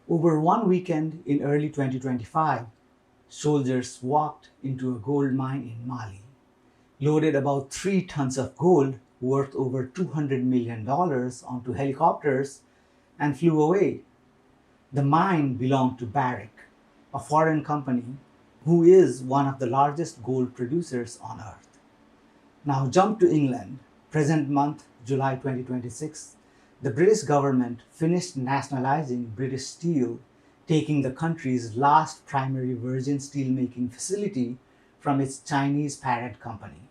Over one weekend in early 2025, soldiers walked into a gold mine in Mali, loaded about 3 tons of gold worth over $200 million onto helicopters, and flew away. The mine belonged to Barrick, a foreign company who is one of the largest gold producers on earth. Now jump to England. Present month, July 2026, the British government finished nationalizing British Steel, taking the country's last primary virgin steelmaking facility from its Chinese parent company.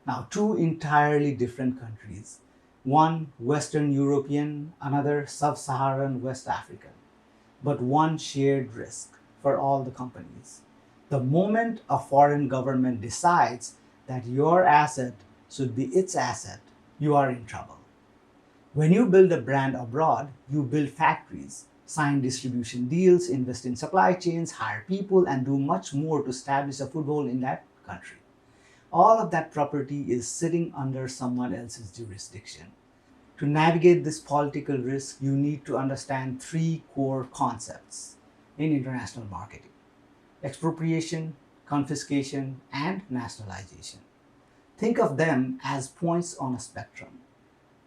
Now, two entirely different countries, one Western European, another Sub-Saharan West African, but one shared risk for all the companies. The moment a foreign government decides that your asset should be its asset, you are in trouble. When you build a brand abroad, you build factories, sign distribution deals, invest in supply chains, hire people, and do much more to establish a foothold in that country. All of that property is sitting under someone else's jurisdiction. To navigate this political risk, you need to understand three core concepts in international marketing: expropriation, confiscation, and nationalization. Think of them as points on a spectrum.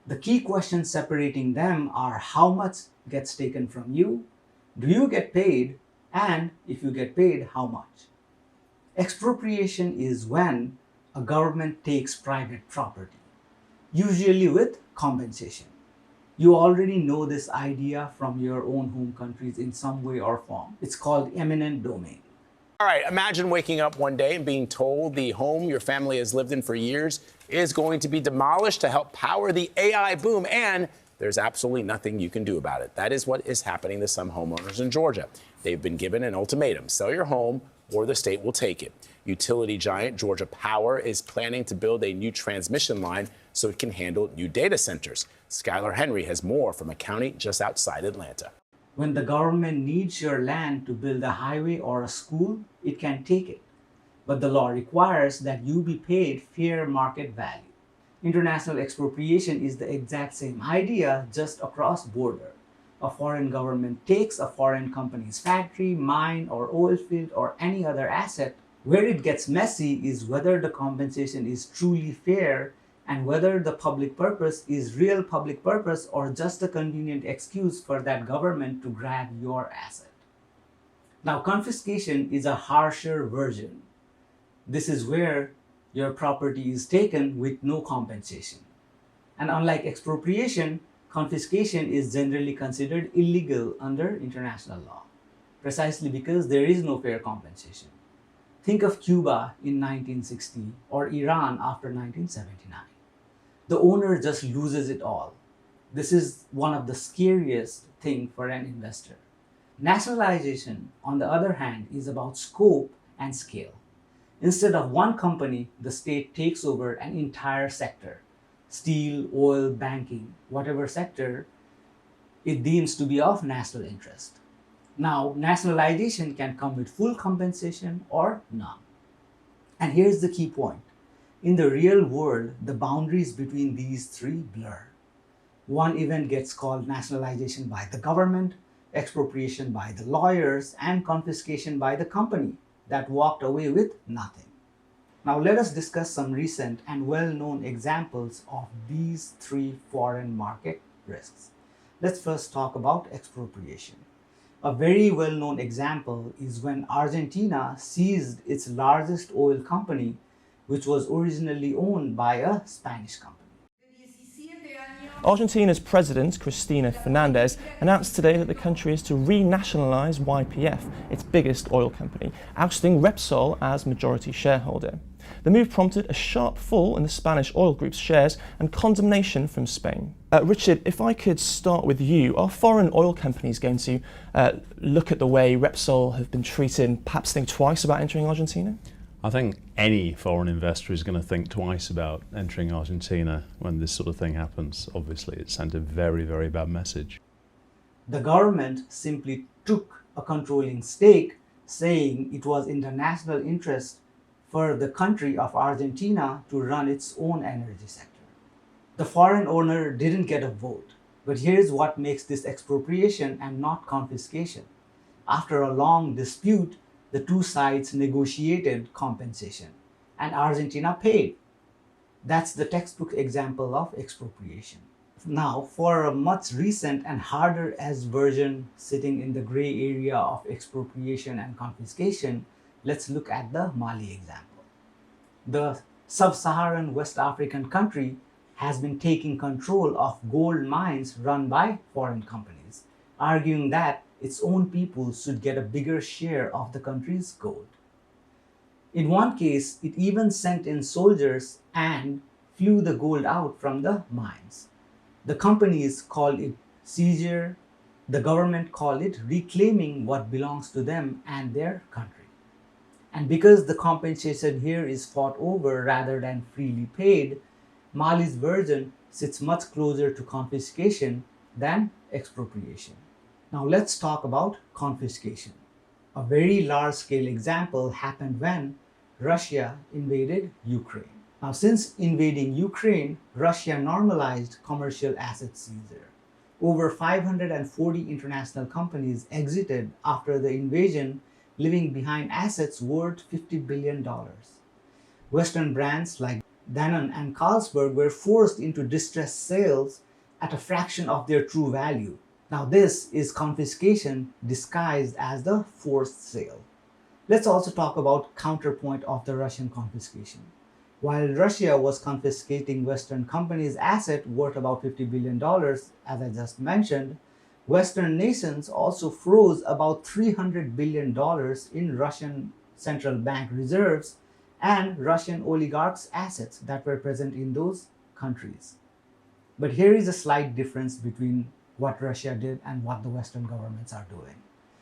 The key questions separating them are how much gets taken from you, do you get paid, and if you get paid, how much. Expropriation is when a government takes private property, usually with compensation. You already know this idea from your own home countries in some way or form. It's called eminent domain. All right, imagine waking up one day and being told the home your family has lived in for years is going to be demolished to help power the AI boom, and there's absolutely nothing you can do about it. That is what is happening to some homeowners in Georgia. They've been given an ultimatum: sell your home or the state will take it. Utility giant Georgia Power is planning to build a new transmission line so it can handle new data centers. Skylar Henry has more from a county just outside Atlanta. When the government needs your land to build a highway or a school, it can take it. But the law requires that you be paid fair market value. International expropriation is the exact same idea, just across border. A foreign government takes a foreign company's factory, mine, or oil field, or any other asset. Where it gets messy is whether the compensation is truly fair and whether the public purpose is real public purpose or just a convenient excuse for that government to grab your asset. Now, confiscation is a harsher version. This is where your property is taken with no compensation. And unlike expropriation, confiscation is generally considered illegal under international law, precisely because there is no fair compensation. Think of Cuba in 1960 or Iran after 1979. The owner just loses it all. This is one of the scariest things for an investor. Nationalization, on the other hand, is about scope and scale. Instead of one company, the state takes over an entire sector: steel, oil, banking, whatever sector it deems to be of national interest. Now, nationalization can come with full compensation or none. And here's the key point. In the real world, the boundaries between these three blur. One event gets called nationalization by the government, expropriation by the lawyers, and confiscation by the company that walked away with nothing. Now let us discuss some recent and well-known examples of these three foreign market risks. Let's first talk about expropriation. A very well-known example is when Argentina seized its largest oil company, which was originally owned by a Spanish company. Argentina's President, Cristina Fernandez, announced today that the country is to renationalize YPF, its biggest oil company, ousting Repsol as majority shareholder. The move prompted a sharp fall in the Spanish oil group's shares and condemnation from Spain. Richard, if I could start with you, are foreign oil companies going to look at the way Repsol have been treated and perhaps think twice about entering Argentina? I think any foreign investor is going to think twice about entering Argentina when this sort of thing happens. Obviously, it sent a very, very bad message. The government simply took a controlling stake, saying it was in the national interest for the country of Argentina to run its own energy sector. The foreign owner didn't get a vote. But here's what makes this expropriation and not confiscation. After a long dispute, the two sides negotiated compensation, and Argentina paid. That's the textbook example of expropriation. Now, for a much recent and harder edged version sitting in the gray area of expropriation and confiscation, let's look at the Mali example. The sub-Saharan West African country has been taking control of gold mines run by foreign companies, arguing that its own people should get a bigger share of the country's gold. In one case, it even sent in soldiers and flew the gold out from the mines. The companies call it seizure, the government call it reclaiming what belongs to them and their country. And because the compensation here is fought over rather than freely paid, Mali's version sits much closer to confiscation than expropriation. Now let's talk about confiscation. A very large-scale example happened when Russia invaded Ukraine. Now, since invading Ukraine, Russia normalized commercial asset seizure. Over 540 international companies exited after the invasion, leaving behind assets worth $50 billion. Western brands like Danone and Carlsberg were forced into distressed sales at a fraction of their true value. Now, this is confiscation disguised as the forced sale. Let's also talk about counterpoint of the Russian confiscation. While Russia was confiscating Western companies' assets worth about $50 billion, as I just mentioned, Western nations also froze about $300 billion in Russian central bank reserves and Russian oligarchs' assets that were present in those countries. But here is a slight difference between what Russia did and what the Western governments are doing.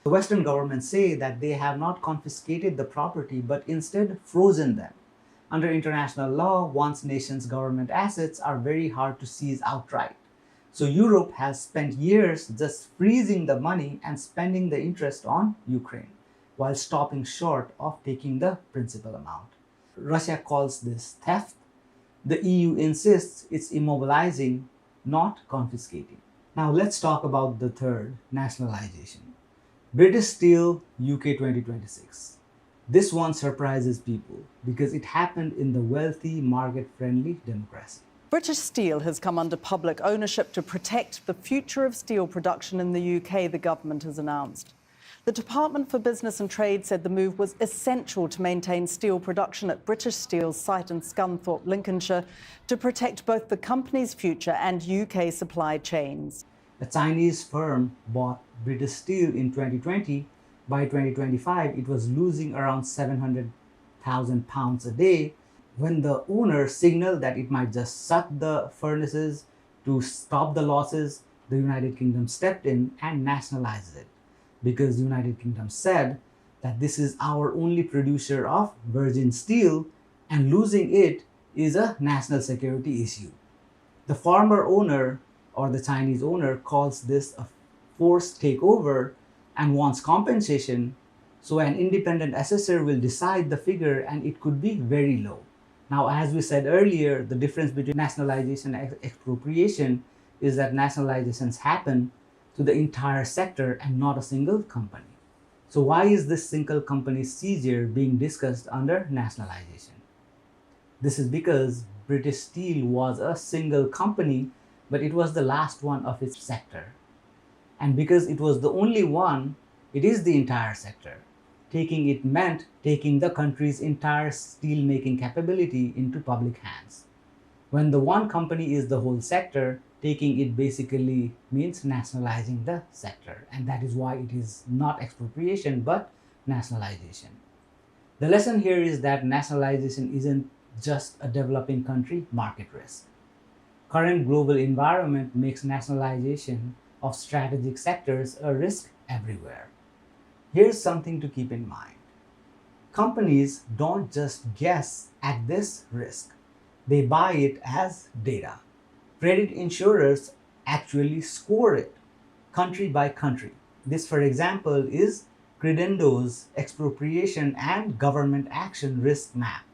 The Western governments say that they have not confiscated the property but instead frozen them. Under international law, one nation's government assets are very hard to seize outright. So Europe has spent years just freezing the money and spending the interest on Ukraine, while stopping short of taking the principal amount. Russia calls this theft. The EU insists it's immobilizing, not confiscating. Now let's talk about the third, nationalization. British Steel UK 2026. This one surprises people because it happened in the wealthy, market-friendly democracy. British Steel has come under public ownership to protect the future of steel production in the UK, the government has announced. The Department for Business and Trade said the move was essential to maintain steel production at British Steel's site in Scunthorpe, Lincolnshire, to protect both the company's future and UK supply chains. A Chinese firm bought British Steel in 2020. By 2025, it was losing around £700,000 a day. When the owner signaled that it might just shut the furnaces to stop the losses, the United Kingdom stepped in and nationalized it, because the United Kingdom said that this is our only producer of virgin steel and losing it is a national security issue. The former owner or the Chinese owner calls this a forced takeover and wants compensation, so an independent assessor will decide the figure and it could be very low. Now, as we said earlier, the difference between nationalization and expropriation is that nationalizations happen to the entire sector and not a single company. So why is this single company seizure being discussed under nationalization? This is because British Steel was a single company, but it was the last one of its sector. And because it was the only one, it is the entire sector. Taking it meant taking the country's entire steel-making capability into public hands. When the one company is the whole sector, taking it basically means nationalizing the sector. And that is why it is not expropriation, but nationalization. The lesson here is that nationalization isn't just a developing country market risk. Current global environment makes nationalization of strategic sectors a risk everywhere. Here's something to keep in mind. Companies don't just guess at this risk. They buy it as data. Credit insurers actually score it, country by country. This, for example, is Credendo's expropriation and government action risk map,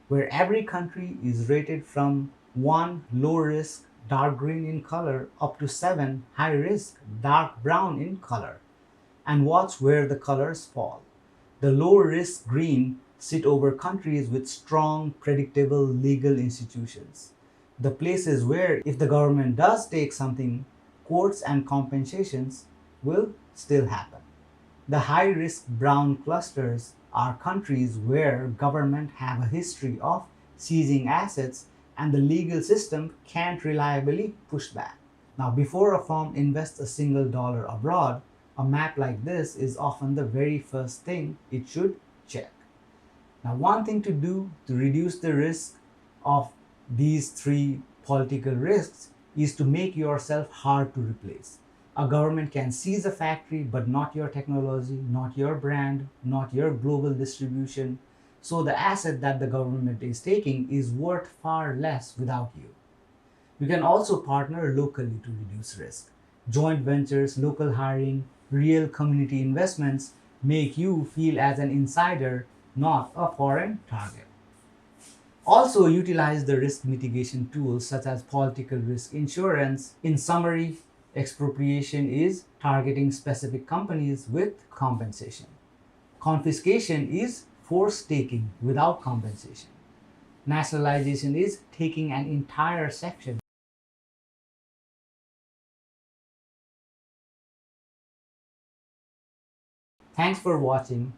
where every country is rated from 1 low risk dark green in color, up to 7 high risk, dark brown in color. And watch where the colors fall. The low risk green sit over countries with strong, predictable legal institutions. The places where if the government does take something, courts and compensations will still happen. The high-risk brown clusters are countries where government have a history of seizing assets and the legal system can't reliably push back. Now, before a firm invests a single dollar abroad, a map like this is often the very first thing it should check. Now, one thing to do to reduce the risk of these three political risks is to make yourself hard to replace. A government can seize a factory, but not your technology, not your brand, not your global distribution. So the asset that the government is taking is worth far less without you. You can also partner locally to reduce risk. Joint ventures, local hiring, real community investments make you feel as an insider, not a foreign target. Also utilize the risk mitigation tools such as political risk insurance. In summary, expropriation is targeting specific companies with compensation. Confiscation is forced taking without compensation. Nationalization is taking an entire section. Thanks for watching.